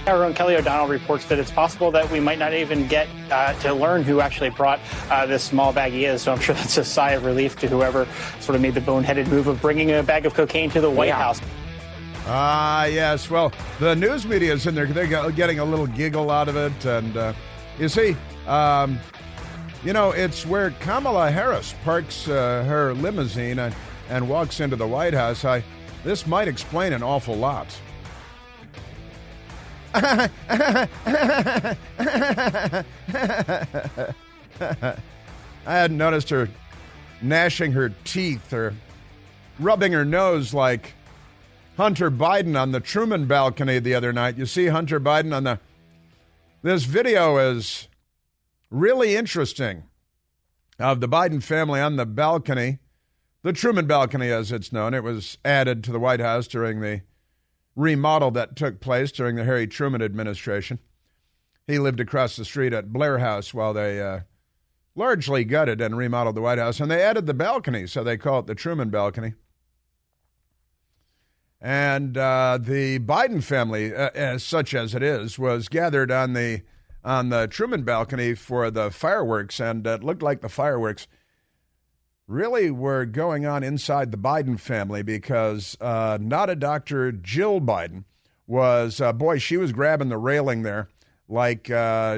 Our own Kelly O'Donnell reports that it's possible that we might not even get to learn who actually brought this small baggie is. So I'm sure that's a sigh of relief to whoever sort of made the boneheaded move of bringing a bag of cocaine to the White House. Yes. Well, the news media is in there. They're getting a little giggle out of it. And you see, it's where Kamala Harris parks her limousine and walks into the White House. This might explain an awful lot. I hadn't noticed her gnashing her teeth or rubbing her nose like Hunter Biden on the Truman balcony the other night. You see Hunter Biden on this video is really interesting of the Biden family on the balcony, the Truman balcony as it's known. It was added to the White House during the remodel that took place during the Harry Truman administration. He lived across the street at Blair House while they largely gutted and remodeled the White House, and they added the balcony, so they call it the Truman balcony. And the Biden family, as such as it is, was gathered on the Truman balcony for the fireworks, and it looked like the fireworks really were going on inside the Biden family because not a Dr. Jill Biden was, she was grabbing the railing there like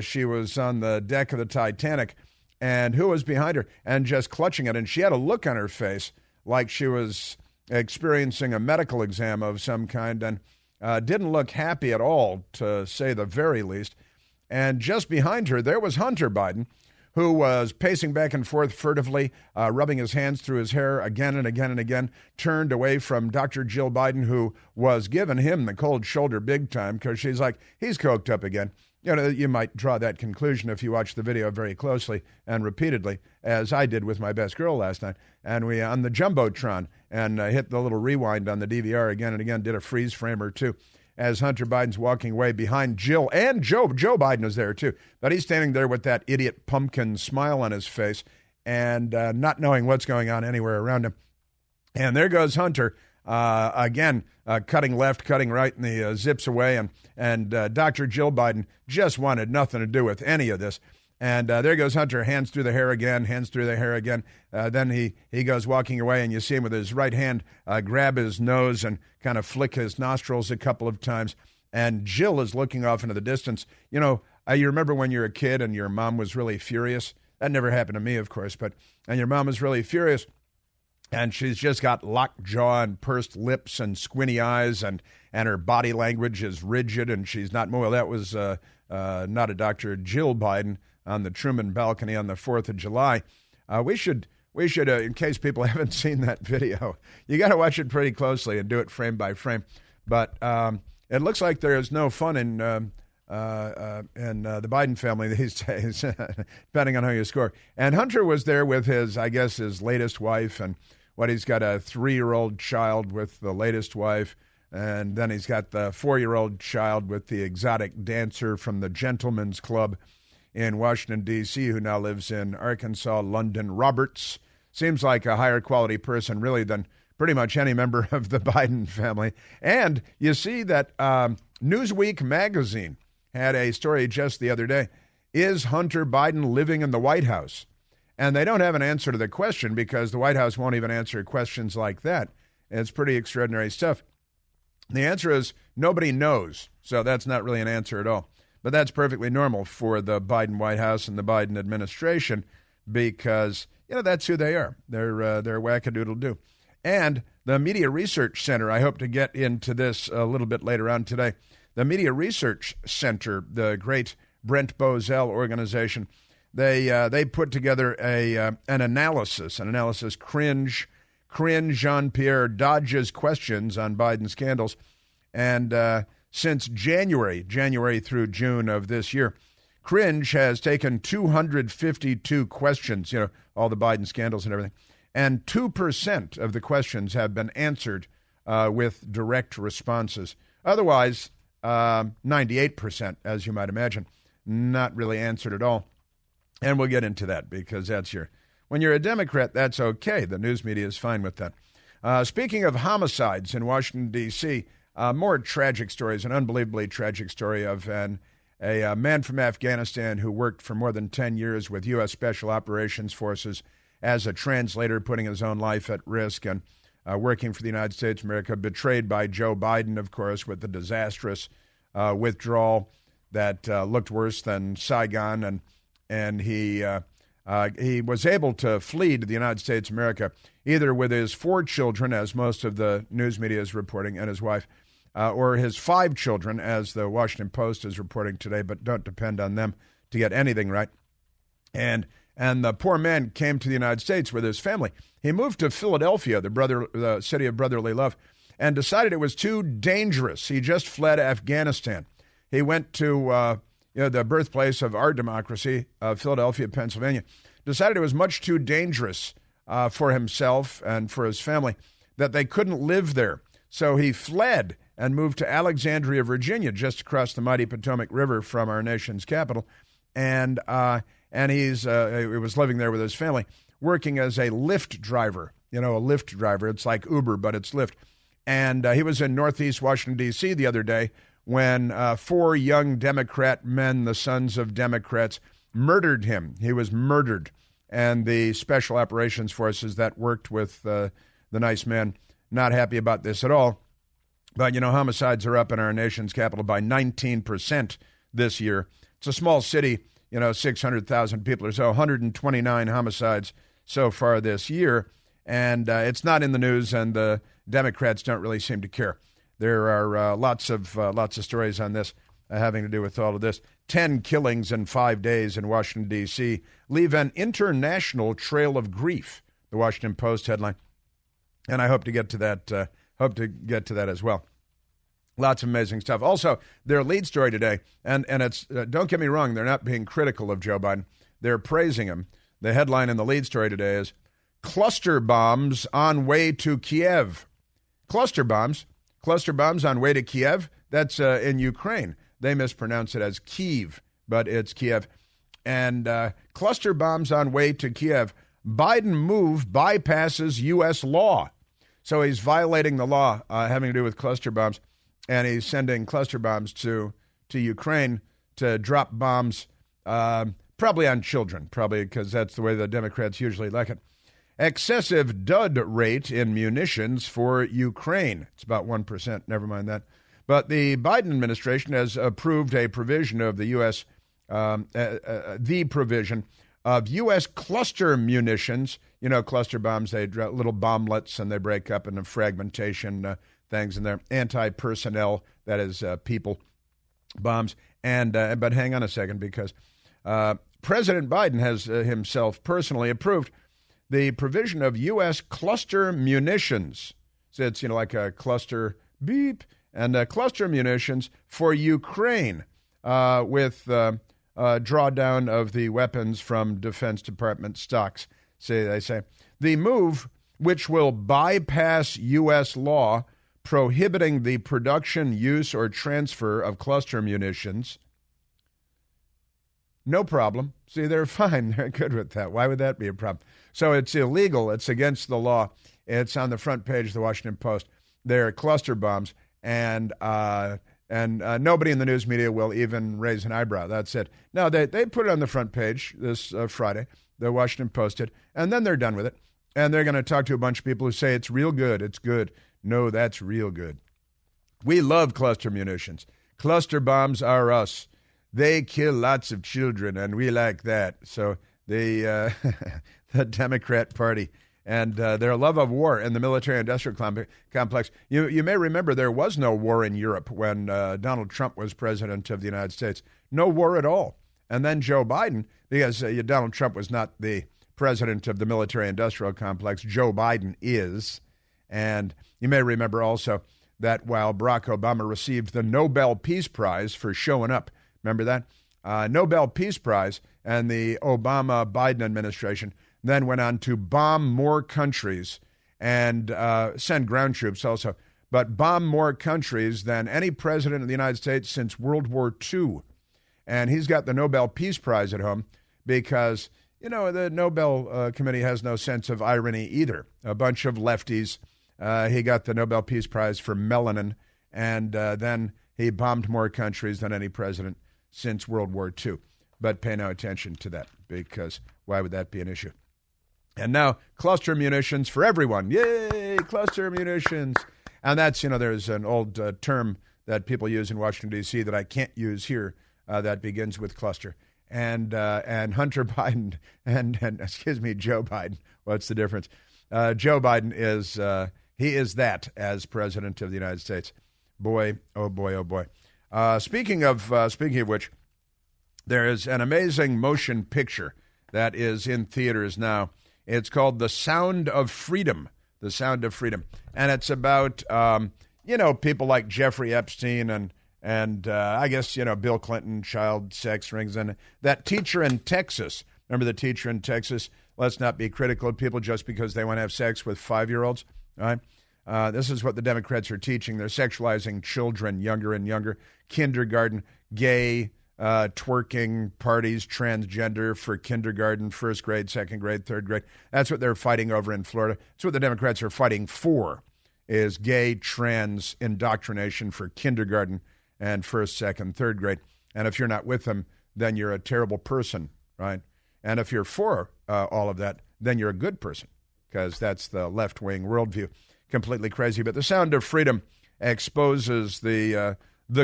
she was on the deck of the Titanic. And who was behind her? And just clutching it. And she had a look on her face like she was experiencing a medical exam of some kind and didn't look happy at all, to say the very least. And just behind her, there was Hunter Biden, who was pacing back and forth furtively, rubbing his hands through his hair again and again and again, turned away from Dr. Jill Biden, who was giving him the cold shoulder big time because she's like, he's coked up again. You might draw that conclusion if you watch the video very closely and repeatedly, as I did with my best girl last night. And we, on the Jumbotron, and hit the little rewind on the DVR again and again, did a freeze frame or two, as Hunter Biden's walking away behind Jill, and Joe Biden is there too. But he's standing there with that idiot pumpkin smile on his face and not knowing what's going on anywhere around him. And there goes Hunter, again, cutting left, cutting right, and he zips away. And Dr. Jill Biden just wanted nothing to do with any of this. And there goes Hunter, hands through the hair again. Then he goes walking away, and you see him with his right hand grab his nose and kind of flick his nostrils a couple of times. And Jill is looking off into the distance. You remember when you were a kid and your mom was really furious? That never happened to me, of course. And your mom was really furious, and she's just got locked jaw and pursed lips and squinty eyes, and her body language is rigid, and she's not moving. Well, that was not a Dr. Jill Biden on the Truman balcony on the 4th of July. We should, in case people haven't seen that video, you got to watch it pretty closely and do it frame by frame. But it looks like there is no fun in the Biden family these days, depending on how you score. And Hunter was there with his latest wife, and he's got a 3-year-old child with the latest wife, and then he's got the 4-year-old child with the exotic dancer from the Gentlemen's Club in Washington, D.C., who now lives in Arkansas, London Roberts. Seems like a higher quality person, really, than pretty much any member of the Biden family. And you see that Newsweek magazine had a story just the other day. Is Hunter Biden living in the White House? And they don't have an answer to the question because the White House won't even answer questions like that. It's pretty extraordinary stuff. The answer is nobody knows. So that's not really an answer at all. But that's perfectly normal for the Biden White House and the Biden administration because, that's who they are. They're wackadoodle-doo. And the Media Research Center, I hope to get into this a little bit later on today. The Media Research Center, the great Brent Bozell organization, they put together an analysis. Cringe Jean-Pierre dodges questions on Biden scandals. And since January through June of this year, Cringe has taken 252 questions, all the Biden scandals and everything, and 2% of the questions have been answered with direct responses. Otherwise, 98%, as you might imagine, not really answered at all. And we'll get into that because when you're a Democrat, that's okay. The news media is fine with that. Speaking of homicides in Washington, D.C., More tragic stories, an unbelievably tragic story of a man from Afghanistan who worked for more than 10 years with U.S. Special Operations Forces as a translator, putting his own life at risk and working for the United States of America, betrayed by Joe Biden, of course, with the disastrous withdrawal that looked worse than Saigon, and he was able to flee to the United States of America, either with his 4 children, as most of the news media is reporting, and his wife, or his 5 children, as the Washington Post is reporting today, but don't depend on them to get anything right. And the poor man came to the United States with his family. He moved to Philadelphia, the city of brotherly love, and decided it was too dangerous. He just fled Afghanistan. He went to the birthplace of our democracy, Philadelphia, Pennsylvania. Decided it was much too dangerous for himself and for his family, that they couldn't live there. So he fled and moved to Alexandria, Virginia, just across the mighty Potomac River from our nation's capital. And he was living there with his family, working as a Lyft driver. A Lyft driver. It's like Uber, but it's Lyft. And he was in Northeast Washington, D.C. the other day when 4 young Democrat men, the sons of Democrats, murdered him. He was murdered. And the Special Operations Forces that worked with the nice man, not happy about this at all. But, homicides are up in our nation's capital by 19% this year. It's a small city, 600,000 people or so, 129 homicides so far this year. And it's not in the news, and the Democrats don't really seem to care. There are lots of stories on this having to do with all of this. 10 killings in 5 days in Washington, D.C. leave an international trail of grief, the Washington Post headline. And I hope to get to that. As well. Lots of amazing stuff. Also, their lead story today, and it's don't get me wrong, they're not being critical of Joe Biden. They're praising him. The headline in the lead story today is cluster bombs on way to Kiev. Cluster bombs on way to Kiev. That's in Ukraine. They mispronounce it as Kyiv, but it's Kiev. And cluster bombs on way to Kiev. Biden move bypasses U.S. law. So he's violating the law having to do with cluster bombs, and he's sending cluster bombs to Ukraine to drop bombs, probably on children, probably because that's the way the Democrats usually like it. Excessive dud rate in munitions for Ukraine. It's about 1%, never mind that. But the Biden administration has approved a provision of the U.S., the provision of U.S. cluster munitions. Cluster bombs, they little bomblets, and they break up into fragmentation things, and they're anti-personnel, that is people, bombs. But hang on a second, because President Biden has himself personally approved the provision of U.S. cluster munitions. So it's, like a cluster beep, and cluster munitions for Ukraine with drawdown of the weapons from Defense Department stocks. They say the move, which will bypass U.S. law prohibiting the production, use, or transfer of cluster munitions. No problem. See, they're fine. They're good with that. Why would that be a problem? So it's illegal. It's against the law. It's on the front page of the Washington Post. They're cluster bombs, and nobody in the news media will even raise an eyebrow. That's it. No, they put it on the front page this Friday. The Washington Post did, and then they're done with it. And they're going to talk to a bunch of people who say it's real good. It's good. No, that's real good. We love cluster munitions. Cluster bombs are us. They kill lots of children, and we like that. So the Democrat Party and their love of war and the military-industrial complex. You may remember there was no war in Europe when Donald Trump was president of the United States. No war at all. And then Joe Biden, because Donald Trump was not the president of the military-industrial complex, Joe Biden is. And you may remember also that while Barack Obama received the Nobel Peace Prize for showing up, remember that? Nobel Peace Prize, and the Obama-Biden administration then went on to bomb more countries and send ground troops also, but bomb more countries than any president of the United States since World War II. And he's got the Nobel Peace Prize at home because, the Nobel Committee has no sense of irony either. A bunch of lefties. He got the Nobel Peace Prize for melanin, And then he bombed more countries than any president since World War II. But pay no attention to that, because why would that be an issue? And now, cluster munitions for everyone. Yay, cluster munitions. And that's, there's an old term that people use in Washington, D.C. that I can't use here that begins with cluster. And Hunter Biden and Joe Biden. What's the difference? Joe Biden he is that as president of the United States. Boy, oh boy, oh boy. Speaking of which, there is an amazing motion picture that is in theaters now. It's called The Sound of Freedom. The Sound of Freedom. And it's about, people like Jeffrey Epstein and I guess, Bill Clinton, child sex rings, and that teacher in Texas. Remember the teacher in Texas? Let's not be critical of people just because they want to have sex with 5-year-olds. All right? This is what the Democrats are teaching. They're sexualizing children younger and younger. Kindergarten, gay, twerking parties, transgender for kindergarten, first grade, second grade, third grade. That's what they're fighting over in Florida. That's what the Democrats are fighting for, is gay, trans indoctrination for kindergarten and first, second, third grade. And if you're not with them, then you're a terrible person, right? And if you're for all of that, then you're a good person, because that's the left-wing worldview. Completely crazy. But The Sound of Freedom exposes the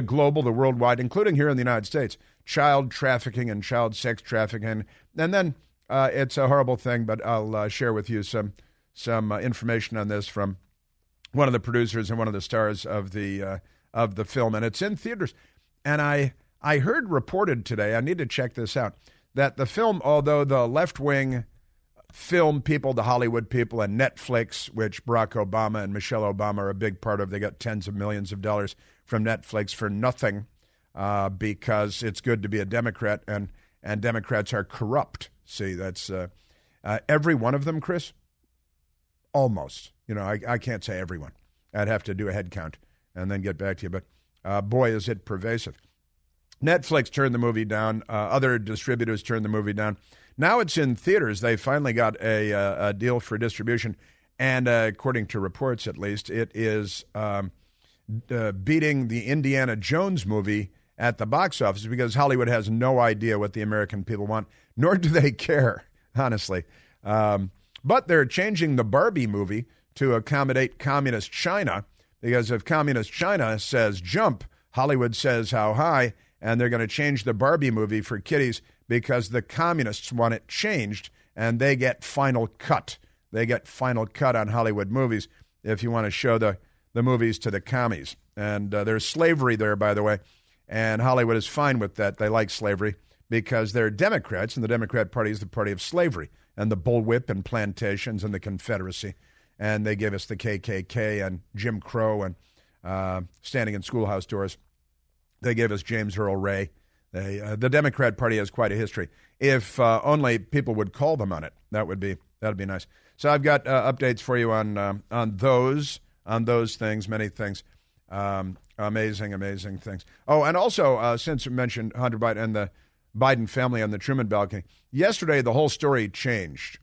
global, the worldwide, including here in the United States, child trafficking and child sex trafficking. And then it's a horrible thing, but I'll share with you some information on this from one of the producers and one of the stars of the film, and it's in theaters. And I heard reported today, I need to check this out, that the film, although the left-wing film people, the Hollywood people, and Netflix, which Barack Obama and Michelle Obama are a big part of, they got tens of millions of dollars from Netflix for nothing because it's good to be a Democrat, and Democrats are corrupt. See, that's every one of them, Chris? Almost. I can't say everyone. I'd have to do a head count and then get back to you. But boy, is it pervasive. Netflix turned the movie down. Other distributors turned the movie down. Now it's in theaters. They finally got a deal for distribution. And according to reports, at least, it is beating the Indiana Jones movie at the box office, because Hollywood has no idea what the American people want, nor do they care, honestly. But they're changing the Barbie movie to accommodate communist China, because if communist China says jump, Hollywood says how high, and they're going to change the Barbie movie for kiddies because the communists want it changed, and they get final cut. They get final cut on Hollywood movies if you want to show the movies to the commies. And there's slavery there, by the way, and Hollywood is fine with that. They like slavery because they're Democrats, and the Democrat Party is the party of slavery and the bullwhip and plantations and the Confederacy. And they give us the KKK and Jim Crow and standing in schoolhouse doors. They gave us James Earl Ray. The Democrat Party has quite a history. If only people would call them on it, that'd be nice. So I've got updates for you on those things, many things, amazing things. Oh, and also since you mentioned Hunter Biden and the Biden family on the Truman balcony, yesterday the whole story changed,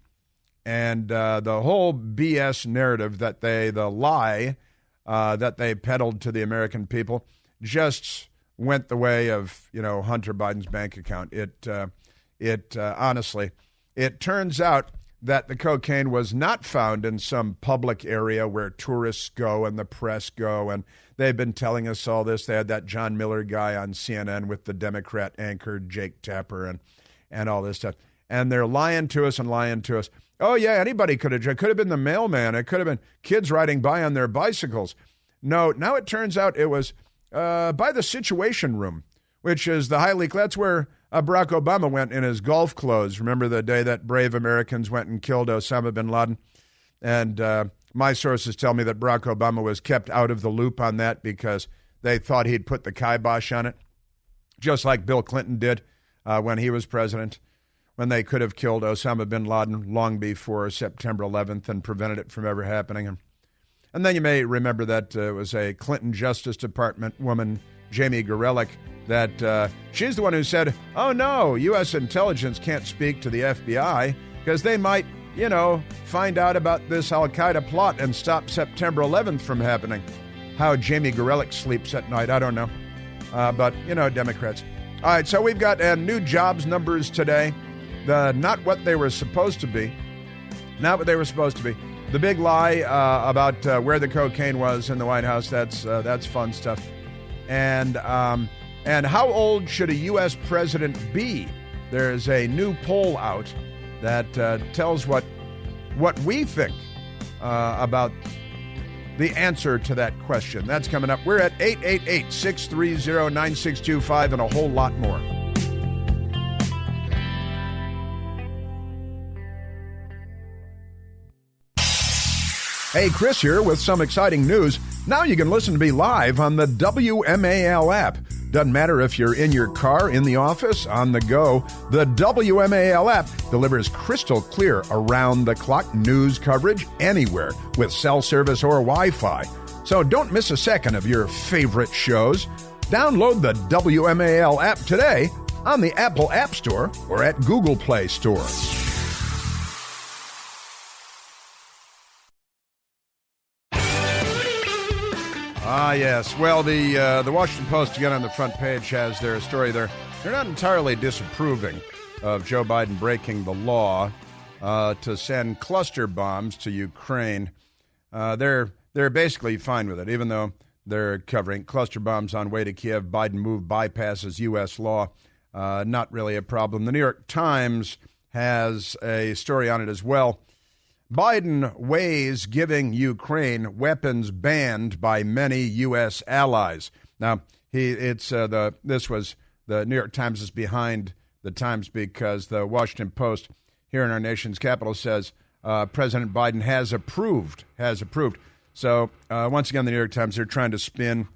and the whole BS narrative the lie that they peddled to the American people just went the way of Hunter Biden's bank account. It honestly, it turns out that the cocaine was not found in some public area where tourists go and the press go, and they've been telling us all this. They had that John Miller guy on CNN with the Democrat anchor Jake Tapper and all this stuff, and they're lying to us. Oh yeah, anybody could have been the mailman. It could have been kids riding by on their bicycles. No, now it turns out it was by the Situation Room, which is the that's where Barack Obama went in his golf clothes. Remember the day that brave Americans went and killed Osama bin Laden? And my sources tell me that Barack Obama was kept out of the loop on that because they thought he'd put the kibosh on it, just like Bill Clinton did when he was president, when they could have killed Osama bin Laden long before September 11th and prevented it from ever happening. And then you may remember that it was a Clinton Justice Department woman, Jamie Gorelick, that she's the one who said, oh no, U.S. intelligence can't speak to the FBI because they might, find out about this al-Qaeda plot and stop September 11th from happening. how Jamie Gorelick sleeps at night. I don't know. But, Democrats. All right, so we've got new jobs numbers today. Not what they were supposed to be. Not what they were supposed to be. The big lie about where the cocaine was in the White House, that's fun stuff. And how old should a U.S. president be? There's a new poll out that tells what we think about the answer to that question. That's coming up. We're at 888-630-9625 and a whole lot more. Hey, Chris here with some exciting news. Now you can listen to me live on the WMAL app. Doesn't matter if you're in your car, in the office, on the go. The WMAL app delivers crystal clear around-the-clock news coverage anywhere with cell service or Wi-Fi. So don't miss a second of your favorite shows. Download the WMAL app today on the Apple App Store or at Google Play Store. Ah, yes. Well, the Washington Post, again on the front page, has their story there. They're not entirely disapproving of Joe Biden breaking the law to send cluster bombs to Ukraine. They're basically fine with it, even though they're covering cluster bombs on way to Kiev. Biden move bypasses U.S. law. Not really a problem. The New York Times has a story on it as well. Biden weighs giving Ukraine weapons banned by many U.S. allies. Now, this was the New York Times is behind the Times because the Washington Post here in our nation's capital says President Biden has approved. So once again, the New York Times, they're trying to spin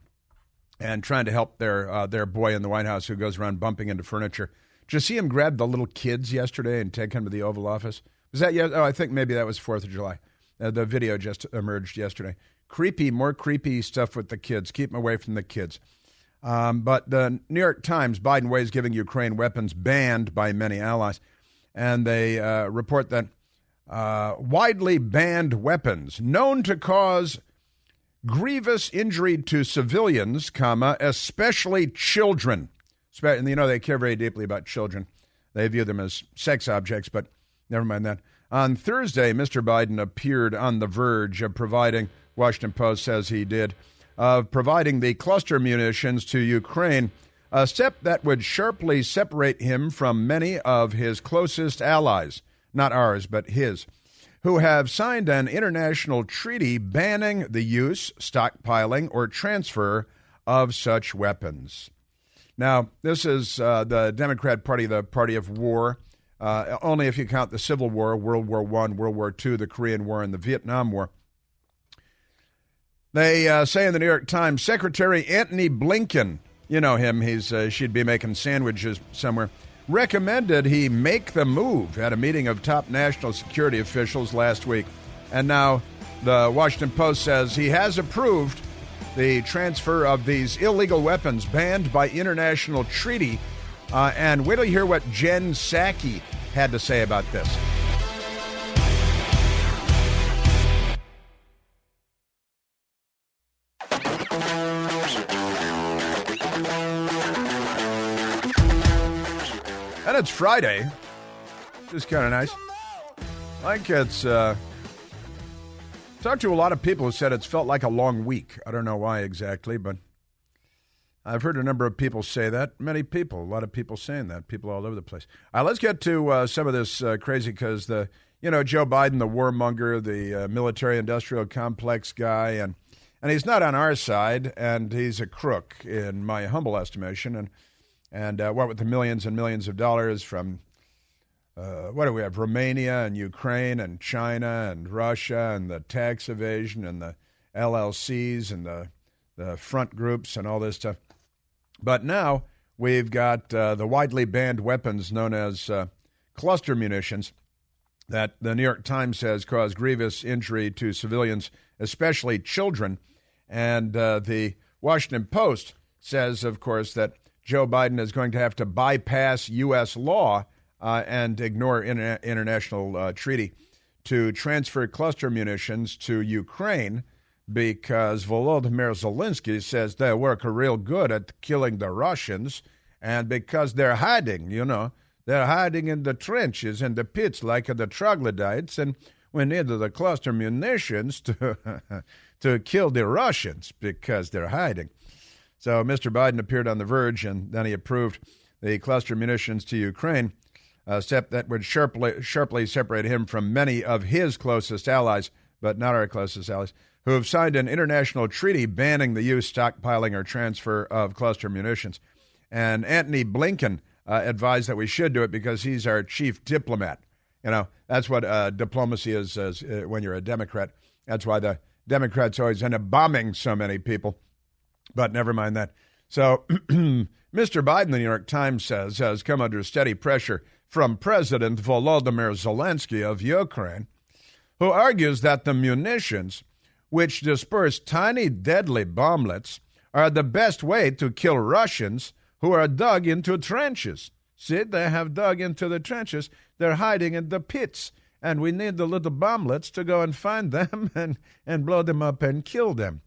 and trying to help their boy in the White House who goes around bumping into furniture. Did you see him grab the little kids yesterday and take them to the Oval Office? Was that yes? Oh, I think maybe that was 4th of July. The video just emerged yesterday. More creepy stuff with the kids. Keep them away from the kids. But the New York Times, Biden weighs giving Ukraine weapons banned by many allies. And they report that widely banned weapons known to cause grievous injury to civilians, especially children. And, they care very deeply about children. They view them as sex objects, but never mind that. On Thursday, Mr. Biden appeared on the verge of providing, Washington Post says he did, of providing the cluster munitions to Ukraine, a step that would sharply separate him from many of his closest allies, not ours, but his, who have signed an international treaty banning the use, stockpiling, or transfer of such weapons. Now, this is the Democrat Party, the party of war. Only if you count the Civil War, World War I, World War II, the Korean War, and the Vietnam War. They say in the New York Times, Secretary Antony Blinken, you know him, she'd be making sandwiches somewhere, recommended he make the move at a meeting of top national security officials last week. And now the Washington Post says he has approved the transfer of these illegal weapons banned by international treaty. And wait till you hear what Jen Psaki had to say about this. And it's Friday. Just kind of nice. Like it's... talked to a lot of people who said it's felt like a long week. I don't know why exactly, but... I've heard a number of people say that. Many people, a lot of people saying that. People all over the place. Let's get to some of this crazy because Joe Biden, the warmonger, the military-industrial complex guy, and he's not on our side, and he's a crook in my humble estimation. And what with the millions and millions of dollars from what do we have? Romania and Ukraine and China and Russia and the tax evasion and the LLCs and the front groups and all this stuff. But now we've got the widely banned weapons known as cluster munitions that the New York Times says cause grievous injury to civilians, especially children. And the Washington Post says, of course, that Joe Biden is going to have to bypass U.S. law and ignore international treaty to transfer cluster munitions to Ukraine because Volodymyr Zelensky says they work real good at killing the Russians, and because they're hiding, they're hiding in the trenches and the pits like the troglodytes, and we need the cluster munitions to kill the Russians because they're hiding. So Mr. Biden appeared on The Verge, and then he approved the cluster munitions to Ukraine, a step that would sharply separate him from many of his closest allies, but not our closest allies, who have signed an international treaty banning the use, stockpiling, or transfer of cluster munitions. And Antony Blinken advised that we should do it because he's our chief diplomat. That's what diplomacy is when you're a Democrat. That's why the Democrats always end up bombing so many people. But never mind that. So Mr. Biden, the New York Times says, has come under steady pressure from President Volodymyr Zelensky of Ukraine, who argues that the munitions, which disperse tiny deadly bomblets, are the best way to kill Russians who are dug into trenches. See, they have dug into the trenches. They're hiding in the pits, and we need the little bomblets to go and find them and blow them up and kill them.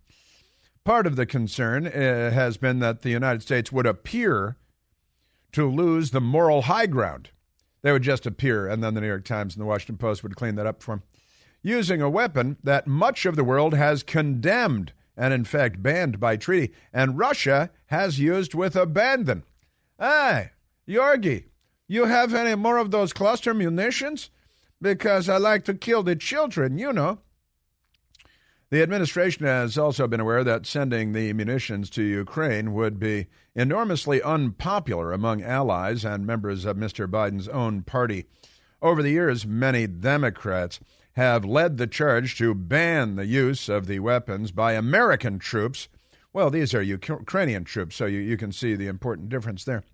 Part of the concern has been that the United States would appear to lose the moral high ground. They would just appear, and then the New York Times and the Washington Post would clean that up for them, using a weapon that much of the world has condemned and, in fact, banned by treaty, and Russia has used with abandon. Hey, Yorgi, you have any more of those cluster munitions? Because I like to kill the children, The administration has also been aware that sending the munitions to Ukraine would be enormously unpopular among allies and members of Mr. Biden's own party. Over the years, many Democrats have led the charge to ban the use of the weapons by American troops. Well, these are Ukrainian troops, so you can see the important difference there.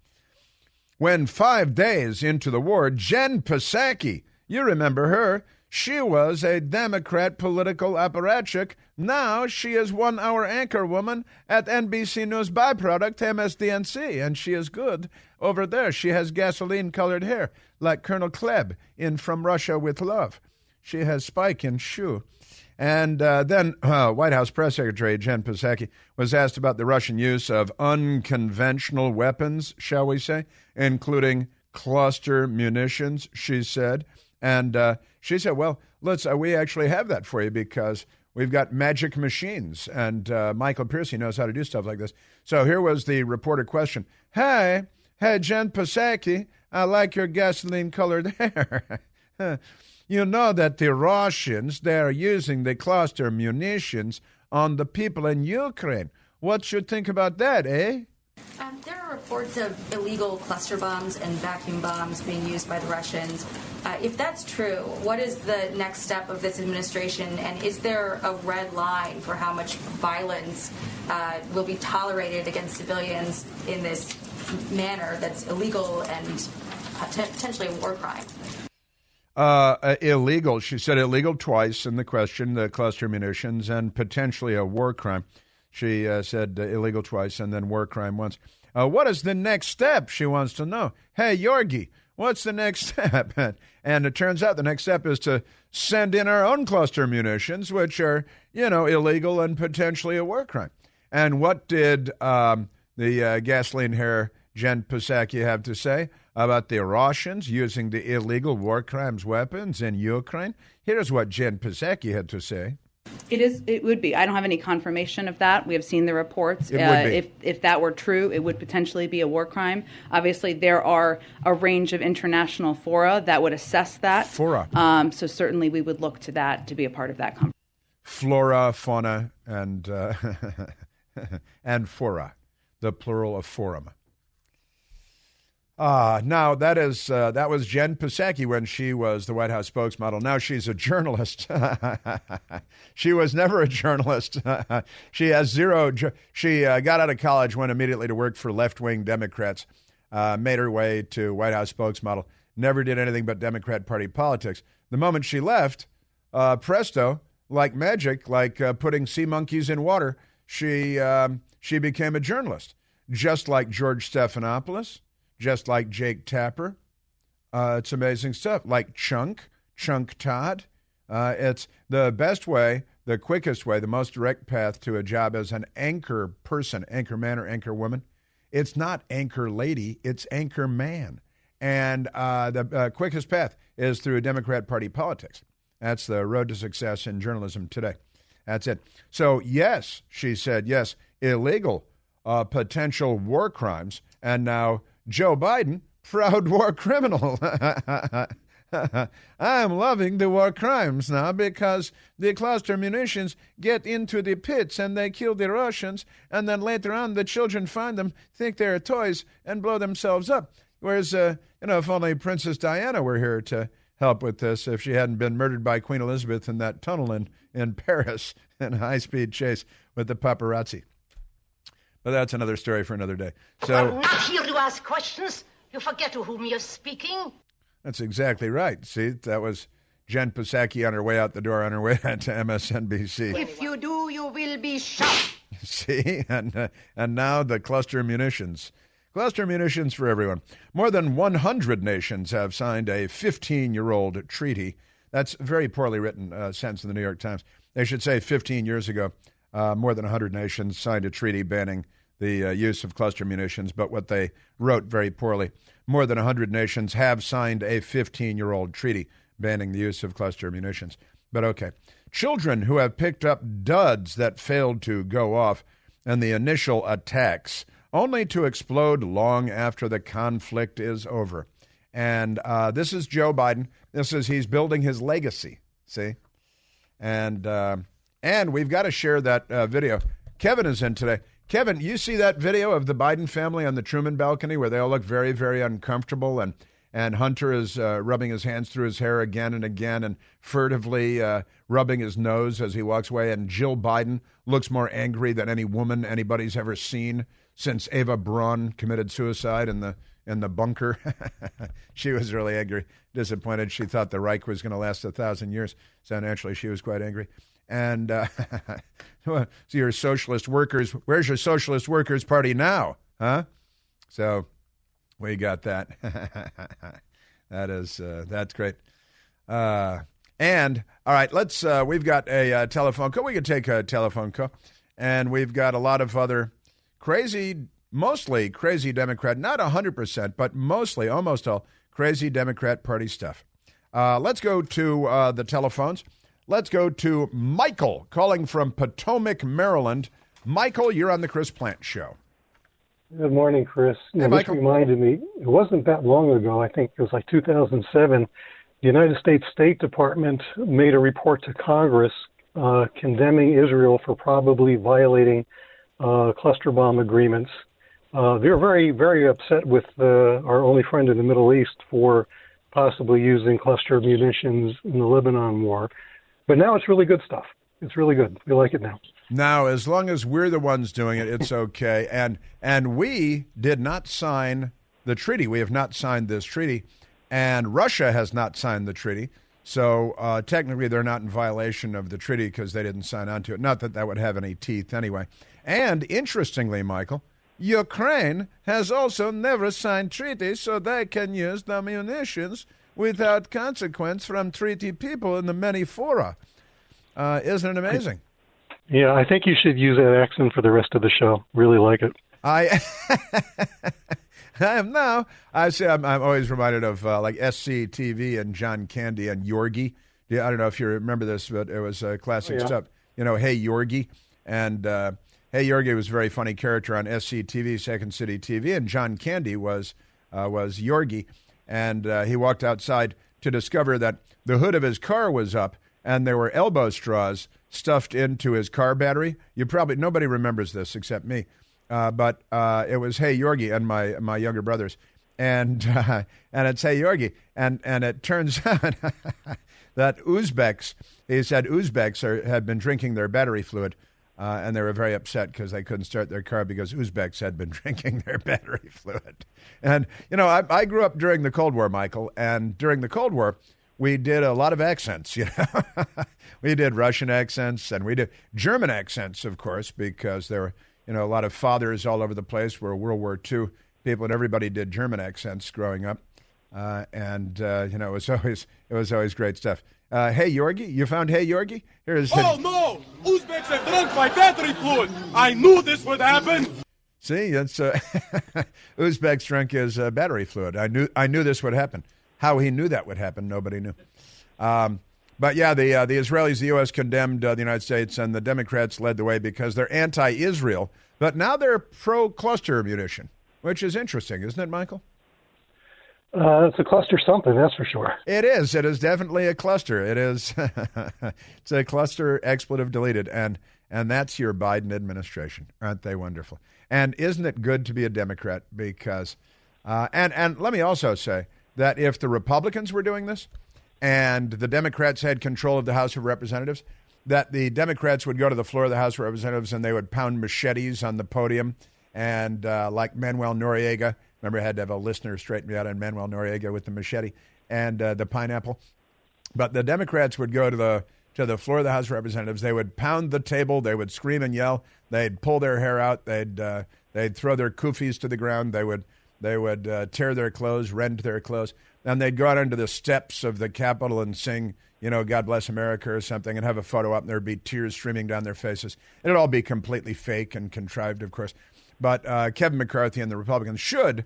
When 5 days into the war, Jen Psaki, you remember her, she was a Democrat political apparatchik. Now she is 1 hour anchor woman at NBC News Byproduct, MSDNC, and she is good over there. She has gasoline-colored hair, like Colonel Klebb in From Russia with Love. She has spike in shoe. And then White House Press Secretary Jen Psaki was asked about the Russian use of unconventional weapons, shall we say, including cluster munitions, she said. And she said, well, we actually have that for you because we've got magic machines. And Michael Piercy knows how to do stuff like this. So here was the reporter question. Hey, Jen Psaki, I like your gasoline-colored hair. You know that the Russians, they're using the cluster munitions on the people in Ukraine. What you think about that, eh? There are reports of illegal cluster bombs and vacuum bombs being used by the Russians. If that's true, what is the next step of this administration, and is there a red line for how much violence will be tolerated against civilians in this manner that's illegal and potentially a war crime? Illegal. She said illegal twice in the question, the cluster munitions, and potentially a war crime. She said illegal twice and then war crime once. What is the next step? She wants to know. Hey, Yorgi, what's the next step? And it turns out the next step is to send in our own cluster munitions, which are, illegal and potentially a war crime. And what did the gasoline hair Jen Psaki have to say about the Russians using the illegal war crimes weapons in Ukraine? Here's what Jen Psaki had to say. It would be. I don't have any confirmation of that. We have seen the reports. If that were true, it would potentially be a war crime. Obviously, there are a range of international fora that would assess that. Fora. So certainly we would look to that to be a part of that conversation. Flora, fauna, and and fora, the plural of forum. Now, that was Jen Psaki when she was the White House spokesmodel. Now she's a journalist. She was never a journalist. She has zero. She got out of college, went immediately to work for left-wing Democrats, made her way to White House spokesmodel, never did anything but Democrat Party politics. The moment she left, presto, like magic, like putting sea monkeys in water, she became a journalist, just like George Stephanopoulos, just like Jake Tapper. It's amazing stuff. Like Chunk Todd. It's the best way the quickest way, the most direct path to a job as an anchor person, anchor man or anchor woman. It's not anchor lady, it's anchor man. And the quickest path is through Democrat Party politics. That's the road to success in journalism today. That's it. So, yes, she said, yes, illegal potential war crimes. And now Joe Biden, proud war criminal. I'm loving the war crimes now because the Cluster Munitions get into the pits and they kill the Russians, and then later on the children find them, think they're toys, and blow themselves up. Whereas, if only Princess Diana were here to help with this, if she hadn't been murdered by Queen Elizabeth in that tunnel in Paris in a high-speed chase with the paparazzi. But that's another story for another day. So, I'm not here to ask questions. You forget to whom you're speaking. That's exactly right. See, that was Jen Psaki on her way out the door on her way to MSNBC. If you do, you will be shot. See, and now the Cluster Munitions. Cluster Munitions for everyone. More than 100 nations have signed a 15-year-old treaty. That's a very poorly written sentence in the New York Times. They should say 15 years ago, more than 100 nations signed a treaty banning the use of cluster munitions, but what they wrote very poorly. More than 100 nations have signed a 15-year-old treaty banning the use of cluster munitions. But okay. Children who have picked up duds that failed to go off in the initial attacks, only to explode long after the conflict is over. And this is Joe Biden. He's building his legacy, see? And we've got to share that video. Kevin is in today. Kevin, you see that video of the Biden family on the Truman balcony where they all look very, very uncomfortable, and Hunter is rubbing his hands through his hair again and again and furtively rubbing his nose as he walks away, and Jill Biden looks more angry than any woman anybody's ever seen since Eva Braun committed suicide in the bunker. She was really angry, disappointed. She thought the Reich was going to last 1,000 years, so naturally she was quite angry. And so your socialist workers, where's your socialist workers party now? Huh? So we got that. That's great. And all right, we've got a telephone call. We can take a telephone call. And we've got a lot of other mostly crazy Democrat, not 100%, but mostly, almost all crazy Democrat Party stuff. Let's go to the telephones. Let's go to Michael calling from Potomac, Maryland. Michael, you're on the Chris Plant Show. Good morning, Chris. Hey, Michael. This reminded me, it wasn't that long ago, I think it was like 2007, the United States State Department made a report to Congress condemning Israel for probably violating cluster bomb agreements. They're very, very upset with our only friend in the Middle East for possibly using cluster munitions in the Lebanon war. But now it's really good stuff. It's really good. We like it now. Now, as long as we're the ones doing it, it's okay. And we did not sign the treaty. We have not signed this treaty. And Russia has not signed the treaty. So technically, they're not in violation of the treaty because they didn't sign on to it. Not that that would have any teeth anyway. And interestingly, Michael, Ukraine has also never signed treaties, so they can use the munitions without consequence from treaty people in the many fora. Isn't it amazing? Yeah, I think you should use that accent for the rest of the show. Really like it. I am now. I'm always reminded of like SCTV and John Candy and Yorgi. Yeah, I don't know if you remember this, but it was classic stuff. You know, Hey Yorgi. And Hey Yorgi was a very funny character on SCTV, Second City TV, and John Candy was Yorgi. And he walked outside to discover that the hood of his car was up and there were elbow straws stuffed into his car battery. Nobody remembers this except me. But it was Hey Yorgi and my younger brothers. And it's Hey Yorgi. And it turns out that Uzbeks, he said Uzbeks had been drinking their battery fluid. And they were very upset because they couldn't start their car because Uzbeks had been drinking their battery fluid. And, you know, I grew up during the Cold War, Michael, and during the Cold War, we did a lot of accents, you know. We did Russian accents and we did German accents, of course, because there were, you know, a lot of fathers all over the place were World War II people, and everybody did German accents growing up. You know, it was always great stuff. Hey Yorgi, you found Hey Yorgi? Here's Oh no! Uzbeks have drunk my battery fluid. I knew this would happen. See, it's Uzbek's drunk his battery fluid. I knew this would happen. How he knew that would happen, nobody knew. But yeah, the Israelis, the U.S. condemned the United States, and the Democrats led the way because they're anti-Israel. But now they're pro-cluster munition, which is interesting, isn't it, Michael? It's a cluster something, that's for sure. It is. It is definitely a cluster. It is. It's a cluster expletive deleted, and that's your Biden administration. Aren't they wonderful? And isn't it good to be a Democrat? Because, and let me also say that if the Republicans were doing this, and the Democrats had control of the House of Representatives, that the Democrats would go to the floor of the House of Representatives and they would pound machetes on the podium, and like Manuel Noriega. Remember, I had to have a listener straighten me out on Manuel Noriega with the machete and the pineapple. But the Democrats would go to the floor of the House of Representatives. They would pound the table. They would scream and yell. They'd pull their hair out. They'd throw their kufis to the ground. They would tear their clothes, rend their clothes, and they'd go out onto the steps of the Capitol and sing, God Bless America or something, and have a photo up, and there'd be tears streaming down their faces. It'd all be completely fake and contrived, of course. But Kevin McCarthy and the Republicans should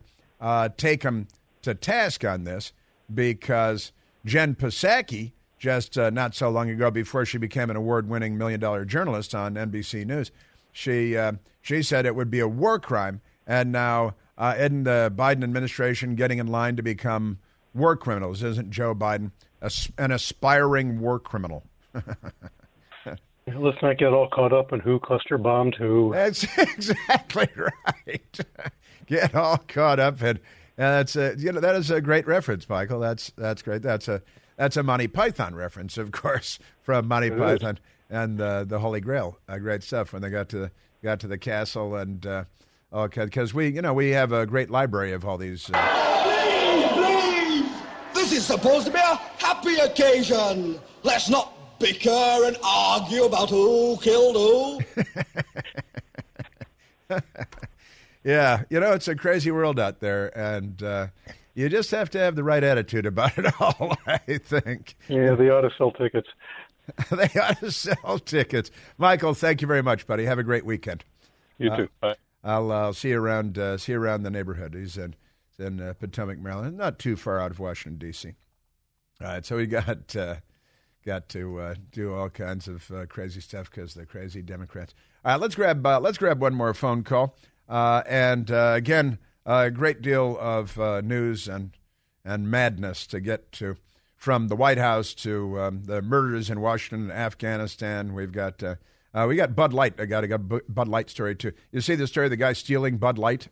take him to task on this, because Jen Psaki, just not so long ago, before she became an award-winning $1 million journalist on NBC News, she said it would be a war crime. And now isn't the Biden administration getting in line to become war criminals? Isn't Joe Biden an aspiring war criminal? Let's not get all caught up in who cluster bombed who. That's exactly right. Get all caught up in. That is a great reference, Michael. That's great. That's a Monty Python reference, of course, from Monty Python and the Holy Grail. Great stuff when they got to the castle, and because we have a great library of all these. Please, this is supposed to be a happy occasion. Let's not bicker and argue about who killed who. Yeah, it's a crazy world out there, and you just have to have the right attitude about it all, I think. Yeah, they ought to sell tickets. They ought to sell tickets. Michael, thank you very much, buddy. Have a great weekend. You too. Bye. I'll see you around the neighborhood. He's in Potomac, Maryland, not too far out of Washington, D.C. All right, so we got to do all kinds of crazy stuff because they're crazy Democrats. All right, let's grab one more phone call. Again, a great deal of news and madness to get to, from the White House to the murders in Washington and Afghanistan. We got Bud Light. I got a Bud Light story too. You see the story of the guy stealing Bud Light,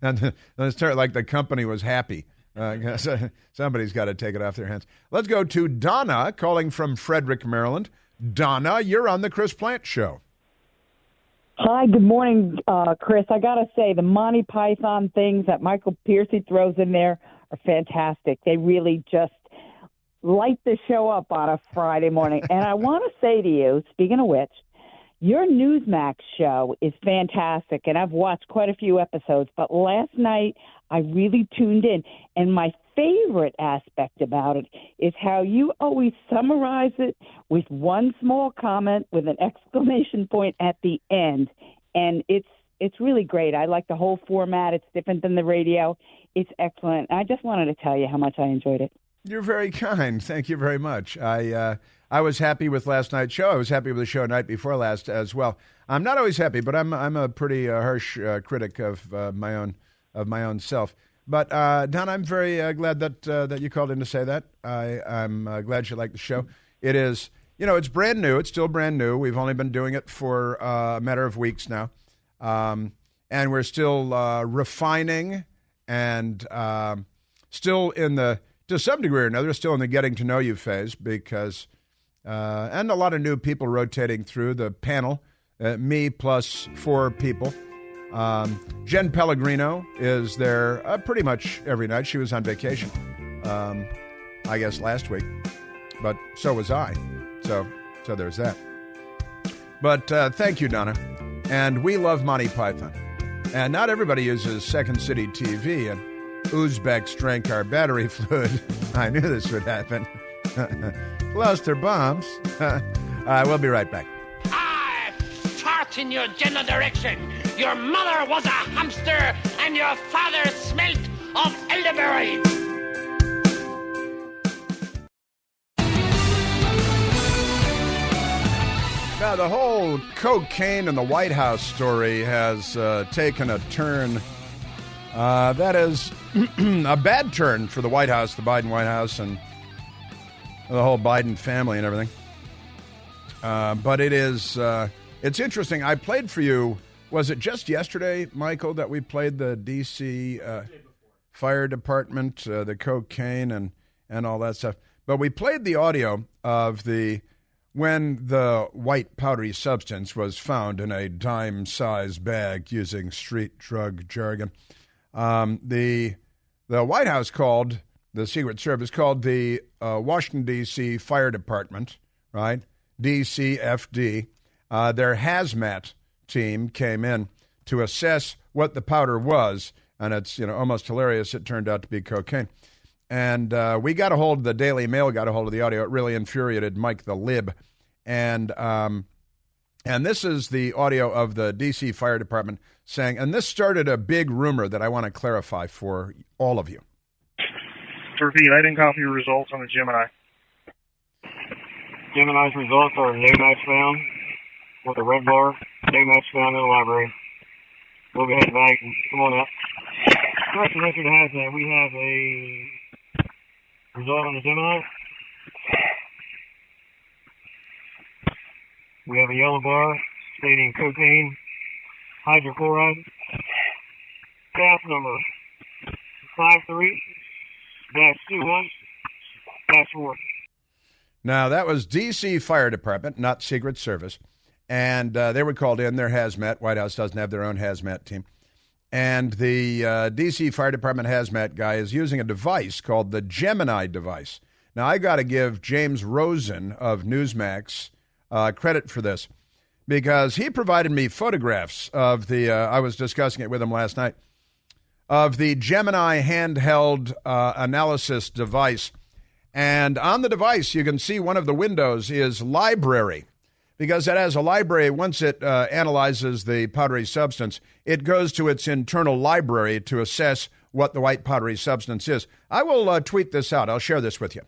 and the story like the company was happy. Somebody's got to take it off their hands. Let's go to Donna calling from Frederick, Maryland. Donna, you're on the Chris Plant Show. Hi, good morning, Chris. I got to say, the Monty Python things that Michael Piercy throws in there are fantastic. They really just light the show up on a Friday morning. And I want to say to you, speaking of which, your Newsmax show is fantastic, and I've watched quite a few episodes. But last night, I really tuned in, and my favorite aspect about it is how you always summarize it with one small comment with an exclamation point at the end, and it's really great. I like the whole format. It's different than the radio. It's excellent. I just wanted to tell you how much I enjoyed it. You're very kind. Thank you very much. I was happy with last night's show. I was happy with the show night before last as well. I'm not always happy, but I'm a pretty harsh critic of my own self. But Don, I'm very glad that you called in to say that. I'm glad you like the show. It is, it's brand new. It's still brand new. We've only been doing it for a matter of weeks now, and we're still refining and still to some degree or another, still in the getting to know you phase, because and a lot of new people rotating through the panel. Me plus 4 people. Jen Pellegrino is there pretty much every night. She was on vacation, I guess, last week, but so was I. So there's that. But thank you, Donna. And we love Monty Python. And not everybody uses Second City TV, and Uzbeks drank our battery fluid. I knew this would happen. Cluster bombs. We'll be right back. I fart in your general direction. Your mother was a hamster, and your father smelt of elderberry. Now, the whole cocaine in the White House story has taken a turn. That is a bad turn for the White House, the Biden White House, and the whole Biden family and everything. But it is, it's interesting. I played for you, was it just yesterday, Michael, that we played the D.C. Fire Department, the cocaine and all that stuff. But we played the audio of when the white powdery substance was found in a dime-sized bag, using street drug jargon. The White House called, the Secret Service called the Washington, D.C. Fire Department, right, DCFD. Their hazmat team came in to assess what the powder was, and it's almost hilarious. It turned out to be cocaine. And we got a hold of the Daily Mail, got a hold of the audio. It really infuriated Mike the Lib. And this is the audio of the D.C. Fire Department saying, and this started a big rumor that I want to clarify for all of you. To repeat, I didn't copy your results on the Gemini. Gemini's results are no match found with a red bar, no match found in the library. We'll go ahead and back. Come on up. Correction record has that. We have a result on the Gemini. We have a yellow bar stating cocaine, hydrochloride, gas number 53-21-4. Now, that was D.C. Fire Department, not Secret Service. And they were called in. Their hazmat. White House doesn't have their own hazmat team. And the D.C. Fire Department hazmat guy is using a device called the Gemini device. Now, I got to give James Rosen of Newsmax credit for this, because he provided me photographs of the, I was discussing it with him last night, of the Gemini handheld analysis device. And on the device, you can see one of the windows is library, because it has a library. Once it analyzes the powdery substance, it goes to its internal library to assess what the white powdery substance is. I will tweet this out. I'll share this with you.